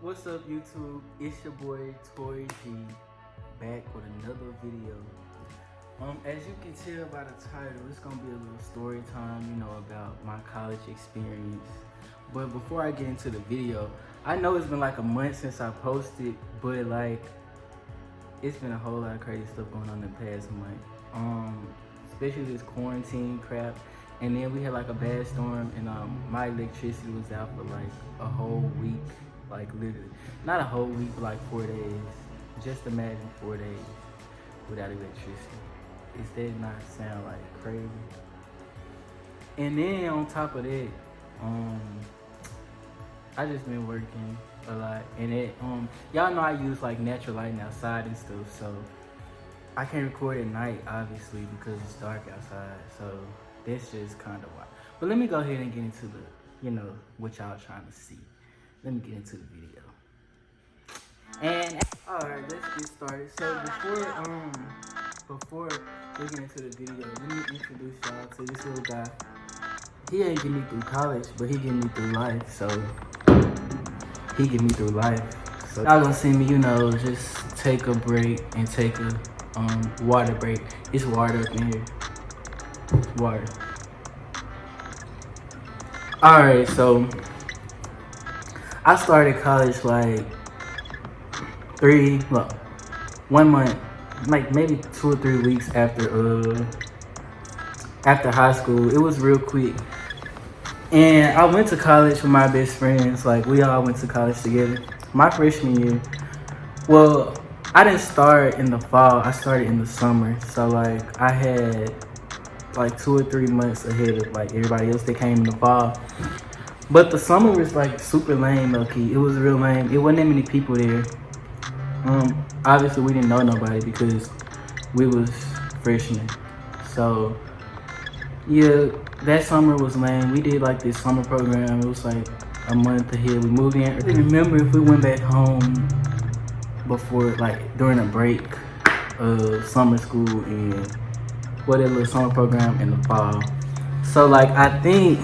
What's up, YouTube? It's your boy Tory G, back with another video. As you can tell by the title, it's gonna be a little story time, about my college experience. But before I get into the video, I know it's been like a month since I posted, but like it's been a whole lot of crazy stuff going on in the past month. Especially this quarantine crap. And then we had like a bad storm, and my electricity was out for like a whole week. Like literally, not a whole week, but like 4 days. Just imagine 4 days without electricity. Does that not sound like crazy? And then on top of that, I just been working a lot, and y'all know I use like natural lighting outside and stuff, so I can't record at night obviously because it's dark outside. So that's just kind of why. But let me go ahead and get into the, what y'all trying to see. Let me get into the video. And alright, let's get started. So before we get into the video, let me introduce y'all to this little guy. He ain't get me through college, but he get me through life. So he get me through life. So y'all gonna see me, just take a break and take a water break. It's water up in here. Water. Alright, so I started college like 1 month, like maybe 2 or 3 weeks after high school. It was real quick. And I went to college with my best friends. Like we all went to college together. My freshman year, well, I didn't start in the fall, I started in the summer. So like I had like 2 or 3 months ahead of like everybody else that came in the fall. But the summer was like super lame, low key. It was real lame. It wasn't that many people there. Obviously we didn't know nobody because we was freshmen. So yeah, that summer was lame. We did like this summer program. It was like a month ahead. We moved in. I don't remember if we went back home before, like during a break of summer school and that little summer program in the fall. So like I think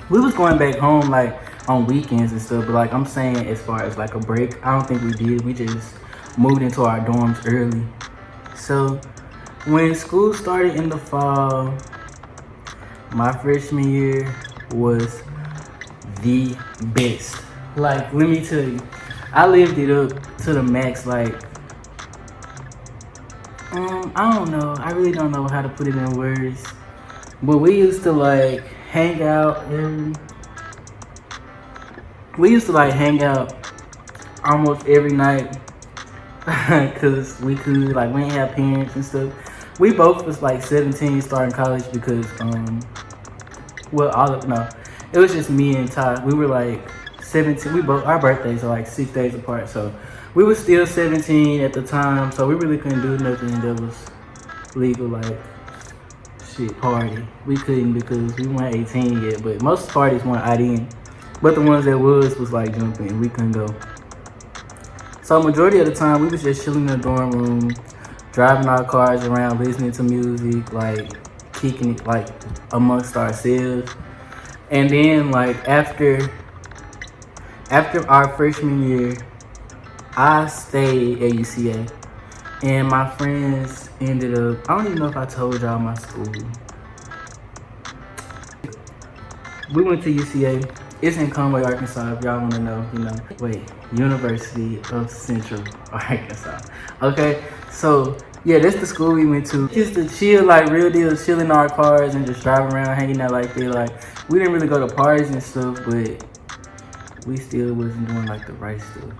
we was going back home like on weekends and stuff, but like I'm saying as far as like a break, I don't think we did. We just moved into our dorms early. So when school started in the fall, my freshman year was the best. Like let me tell you, I lived it up to the max. Like I don't know, I really don't know how to put it in words, but we used to like hang out almost every night because we could, like we didn't have parents and stuff. We both was like 17 starting college because it was just me and Ty. We were like 17. Our birthdays are like 6 days apart, so we were still 17 at the time, so we really couldn't do nothing that was legal, like party. We couldn't because we weren't 18 yet, but most parties weren't out in. But the ones that was like jumping, we couldn't go. So majority of the time we was just chilling in the dorm room, driving our cars around, listening to music, like kicking it like amongst ourselves. And then like after our freshman year, I stayed at UCA. And my friends ended up, I don't even know if I told y'all my school. We went to UCA. It's in Conway, Arkansas, if y'all want to know, University of Central Arkansas. Okay, so yeah, that's the school we went to. Just to chill, like real deal, chill in our cars and just drive around, hanging out like that. Like we didn't really go to parties and stuff, but we still wasn't doing like the right stuff.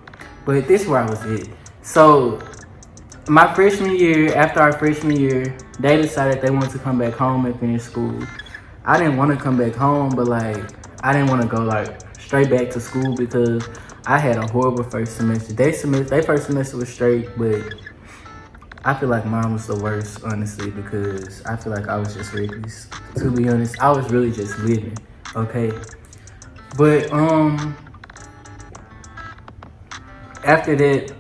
But this is where I was at. So my freshman year, after our freshman year, they decided they wanted to come back home and finish school. I didn't want to come back home, but like I didn't want to go like straight back to school because I had a horrible first semester. Their first semester was straight, but I feel like mine was the worst, honestly, because I feel like I was just reckless. To be honest, I was really just living, okay? But after that,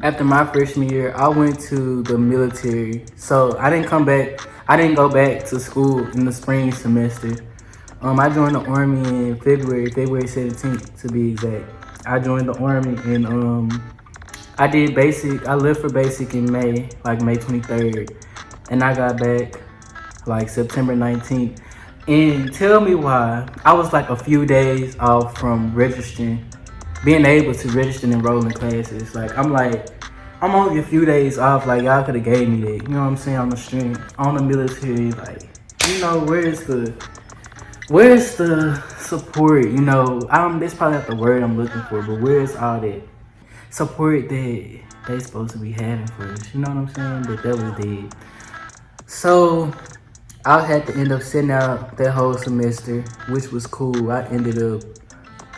after my freshman year, I went to the military. So I didn't go back to school in the spring semester. I joined the Army in February 17th to be exact. I joined the army, and I did basic. I left for basic in May, like May 23rd, and I got back like September 19th. And tell me why I was like a few days off from registering, being able to register and enroll in classes. I'm only a few days off. Like, y'all could have gave me that. You know what I'm saying? On the strength, on the military. Like, where's the support? That's probably not the word I'm looking for, but where's all that support that they supposed to be having for us? You know what I'm saying? That was dead. So I had to end up sitting out that whole semester, which was cool. I ended up,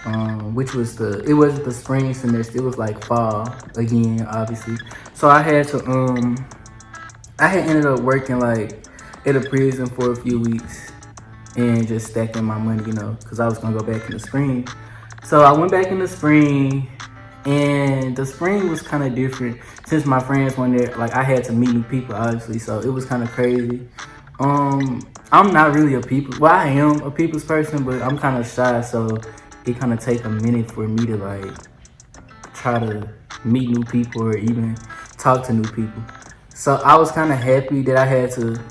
it wasn't the spring semester, it was like fall again, obviously. So I had ended up working like at a prison for a few weeks and just stacking my money, because I was gonna go back in the spring. So I went back in the spring, and the spring was kind of different since my friends weren't there. Like, I had to meet new people, obviously, so it was kind of crazy. I'm not really I am a people's person, but I'm kind of shy, so it kind of take a minute for me to like try to meet new people or even talk to new people. So I was kind of happy that I had to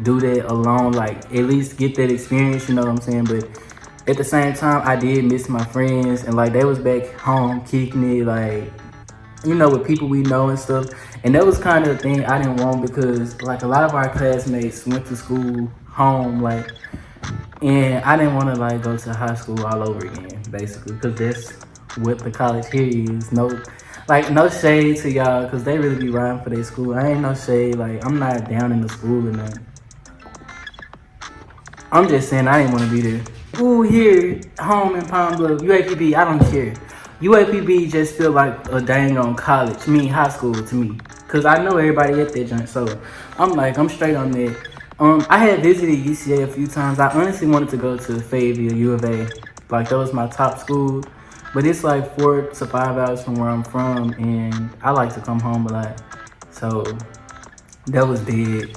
do that alone, like at least get that experience, you know what I'm saying? But at the same time, I did miss my friends, and like they was back home kicking it, like, with people we know and stuff. And that was kind of the thing I didn't want, because like a lot of our classmates went to school home, like, and I didn't want to like go to high school all over again, basically, because that's what the college here is. No shade to y'all, because they really be riding for their school. I ain't no shade, like, I'm not down in the school or nothing. I'm just saying I didn't want to be there. Ooh, here, home in Palm Bluff, UAPB, I don't care. UAPB just feel like a dang on college, high school to me. Cause I know everybody at that joint, so I'm straight on that. I had visited UCA a few times. I honestly wanted to go to Fayetteville, U of A. Like, that was my top school. But it's like 4 to 5 hours from where I'm from, and I like to come home a lot. So that was dead.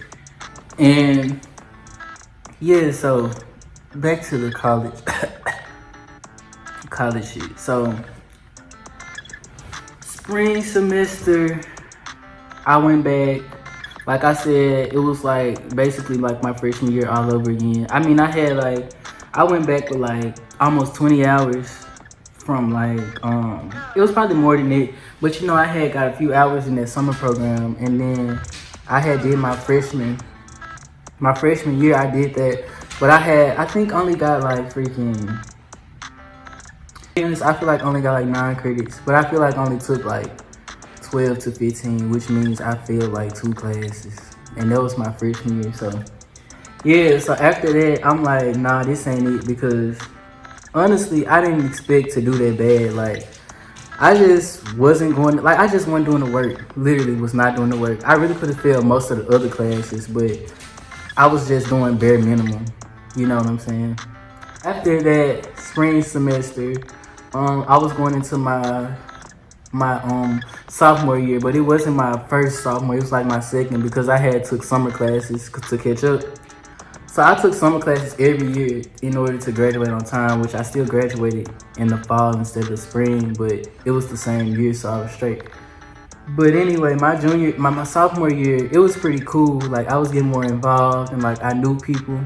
And yeah, so back to the college college shit. So spring semester, I went back. Like I said, it was like basically like my freshman year all over again. I went back with like almost 20 hours from it was probably more than that. But I had got a few hours in that summer program, and then I had did my freshman year, I did that. But I think only got like freaking, I feel like only got like 9 credits, but I feel like only took like 12 to 15, which means I failed like 2 classes, and that was my freshman year. So yeah, so after that, I'm like, nah, this ain't it, because honestly, I didn't expect to do that bad. Like, I just wasn't doing the work. Literally was not doing the work. I really could have failed most of the other classes, but I was just doing bare minimum. You know what I'm saying? After that spring semester, I was going into my sophomore year, but it wasn't my first sophomore. It was like my second, because I had took summer classes to catch up. So I took summer classes every year in order to graduate on time, which I still graduated in the fall instead of spring, but it was the same year, so I was straight. But anyway, my sophomore year, it was pretty cool. Like, I was getting more involved, and like I knew people.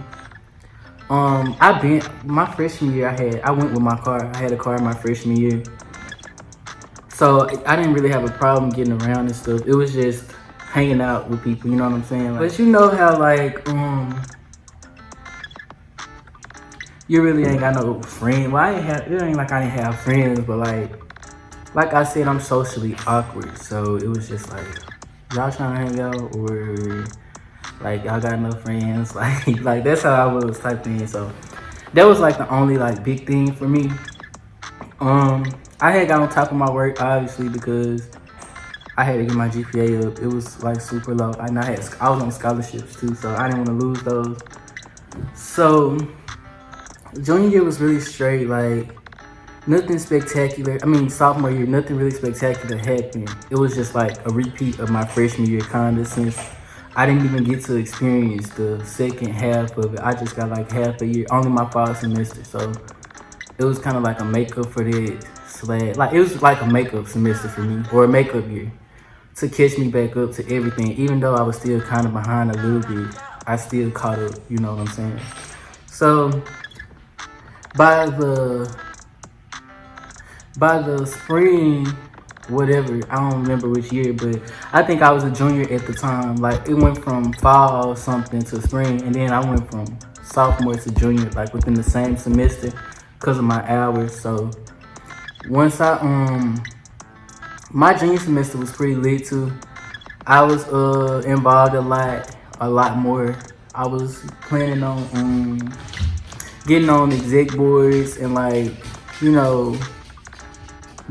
My freshman year, I went with my car. I had a car my freshman year. So I didn't really have a problem getting around and stuff. It was just hanging out with people, you know what I'm saying? Like, but you know how like, you really ain't got no friend. Well, it ain't like I didn't have friends, but like I said, I'm socially awkward. So it was just like, y'all trying to hang out, or like y'all got no friends? Like that's how I was type thing. So that was like the only like big thing for me. I had got on top of my work, obviously, because I had to get my GPA up. It was like super low. I was on scholarships too, so I didn't want to lose those. So junior year was really straight, like nothing spectacular. Sophomore year, nothing really spectacular happened. It was just like a repeat of my freshman year, kinda, since I didn't even get to experience the second half of it. I just got like half a year, only my fall semester. So it was kind of like a makeup for that slash, like it was like a makeup semester for me, or a makeup year, to catch me back up to everything. Even though I was still kind of behind a little bit, I still caught up, you know what I'm saying? So by the by the spring, whatever, I don't remember which year, but I think I was a junior at the time. Like it went from fall or something to spring, and then I went from sophomore to junior, like within the same semester, because of my hours. So once my junior semester was pretty lit too. I was involved a lot more. I was planning on getting on exec boards and like, you know,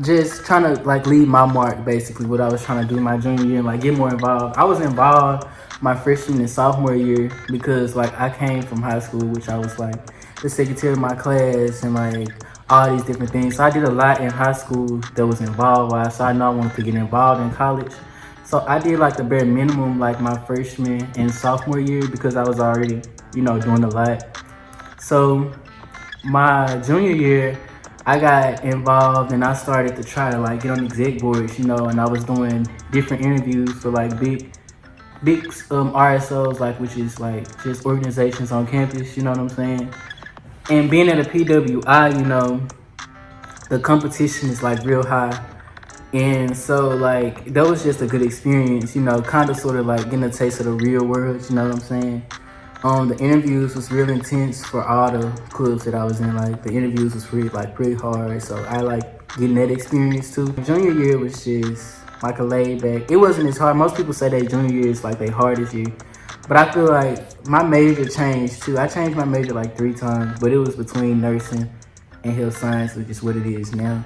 just trying to like leave my mark, basically what I was trying to do my junior year and like get more involved. I was involved my freshman and sophomore year because like I came from high school, which I was like the secretary of my class and like all these different things. So I did a lot in high school that was involved, so I know I wanted to get involved in college. So I did like the bare minimum like my freshman and sophomore year because I was already, you know, doing a lot. So my junior year, I got involved and I started to try to like get on exec boards, you know, and I was doing different interviews for like big RSOs, like which is like just organizations on campus, you know what I'm saying? And being at a PWI, you know, the competition is like real high. And so like that was just a good experience, you know, kind of sort of like getting a taste of the real world, you know what I'm saying? The interviews was real intense for all the clubs that I was in. Like the interviews was pretty hard. So I like getting that experience too. Junior year was just like a laid back. It wasn't as hard. Most people say that junior year is like their hardest year. But I feel like my major changed too. I changed my major like 3 times, but it was between nursing and health science, which is what it is now.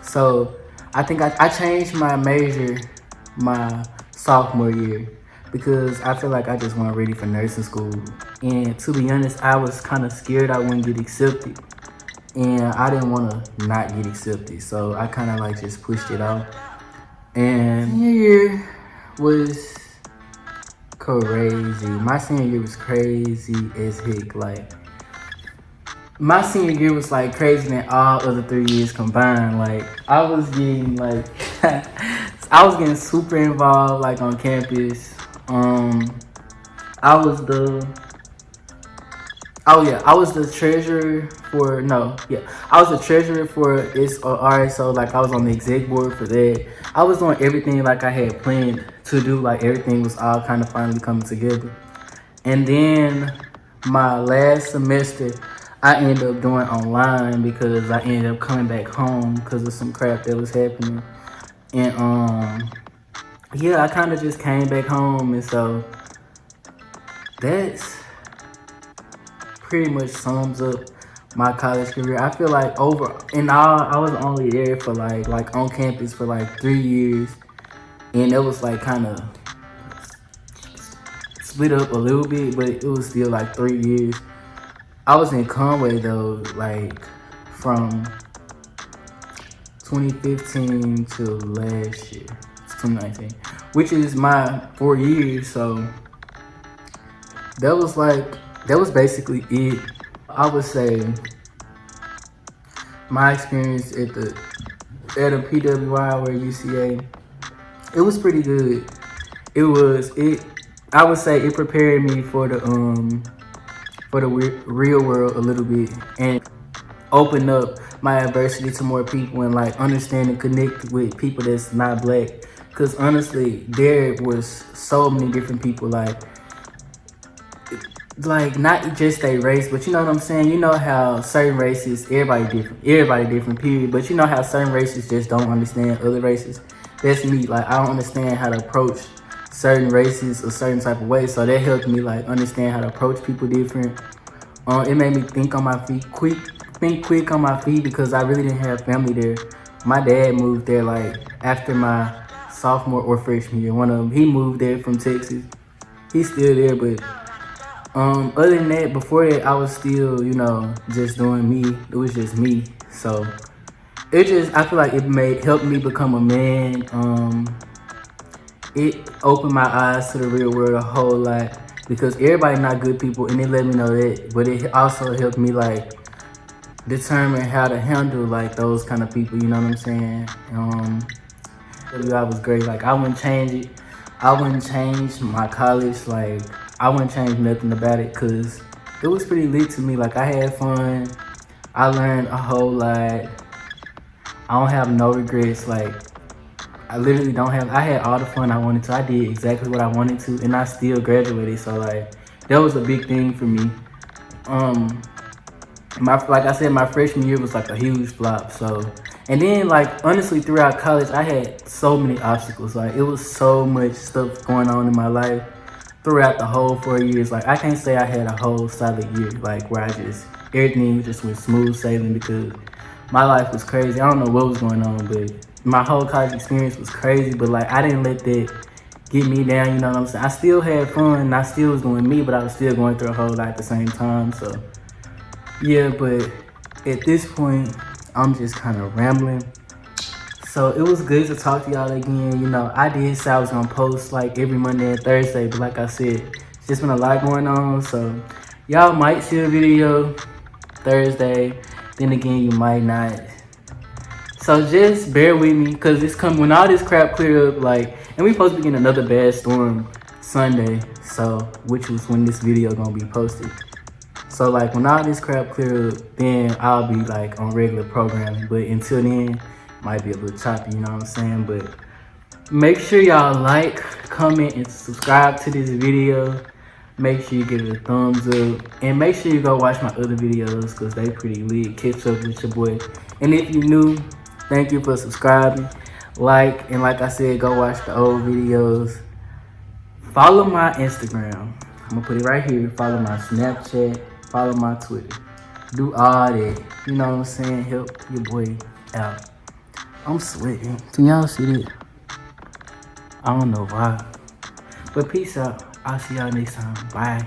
So I think I changed my major my sophomore year because I feel like I just wasn't ready for nursing school. And to be honest, I was kind of scared I wouldn't get accepted. And I didn't want to not get accepted. So I kind of like just pushed it off. And senior year was crazy. My senior year was crazy as heck. Like, my senior year was like crazy than all other 3 years combined. Like, I was getting like, I was getting super involved like on campus. I was the treasurer for I was the treasurer for this RSO. Like I was on the exec board for that. I was doing everything like I had planned to do. Like everything was all kind of finally coming together. And then my last semester, I ended up doing online because I ended up coming back home because of some crap that was happening. And yeah, I kind of just came back home, and so that's pretty much sums up my college career. I feel like in all, I was only there for like on campus for like 3 years, and it was like kind of split up a little bit, but it was still like 3 years. I was in Conway though, like from 2015 to last year, 2019, which is my 4 years. So that was basically it. I would say my experience at a PWI or UCA, it was pretty good. I would say it prepared me for the real world a little bit and open up my adversity to more people and like understand and connect with people that's not black. Cause honestly, there was so many different people like not just a race, but you know what I'm saying? You know how certain races, everybody different, period. But you know how certain races just don't understand other races? That's me. Like I don't understand how to approach certain races a certain type of way. So that helped me like understand how to approach people different. It made me think quick on my feet because I really didn't have family there. My dad moved there like after my sophomore or freshman year. One of them, he moved there from Texas. He's still there, but other than that, before that, I was still, you know, just doing me. It was just me. So I feel like it helped me become a man. It opened my eyes to the real world a whole lot because everybody not good people, and it let me know that. But it also helped me like determine how to handle like those kind of people, you know what I'm saying? I was great. Like I wouldn't change it. I wouldn't change my college. Like I wouldn't change nothing about it because it was pretty lit to me. Like I had fun. I learned a whole lot. I don't have no regrets. Like I literally don't have. I had all the fun I wanted to. I did exactly what I wanted to, and I still graduated. So like that was a big thing for me. Like I said, my freshman year was like a huge flop. So, and then like honestly, throughout college, I had so many obstacles. Like it was so much stuff going on in my life throughout the whole 4 years. Like I can't say I had a whole solid year, like where I just everything just went smooth sailing because my life was crazy. I don't know what was going on, but my whole college experience was crazy. But like I didn't let that get me down. You know what I'm saying? I still had fun. And I still was doing me, but I was still going through a whole lot at the same time. So. Yeah, but at this point, I'm just kind of rambling. So it was good to talk to y'all again. You know, I did say I was gonna post like every Monday and Thursday, but like I said, it's just been a lot going on. So y'all might see a video Thursday. Then again, you might not. So just bear with me, cause it's coming when all this crap clear up. Like, and we supposed to be getting another bad storm Sunday. So, which was when this video gonna be posted. So like when all this crap clear up, then I'll be like on regular programming. But until then, might be a little choppy, you know what I'm saying? But make sure y'all like, comment, and subscribe to this video. Make sure you give it a thumbs up. And make sure you go watch my other videos because they pretty lit. Catch up with your boy. And if you're new, thank you for subscribing. Like, and like I said, go watch the old videos. Follow my Instagram. I'm gonna put it right here. Follow my Snapchat. Follow my Twitter. Do all that. You know what I'm saying? Help your boy out. I'm sweating. Can y'all see that? I don't know why. But peace out. I'll see y'all next time. Bye.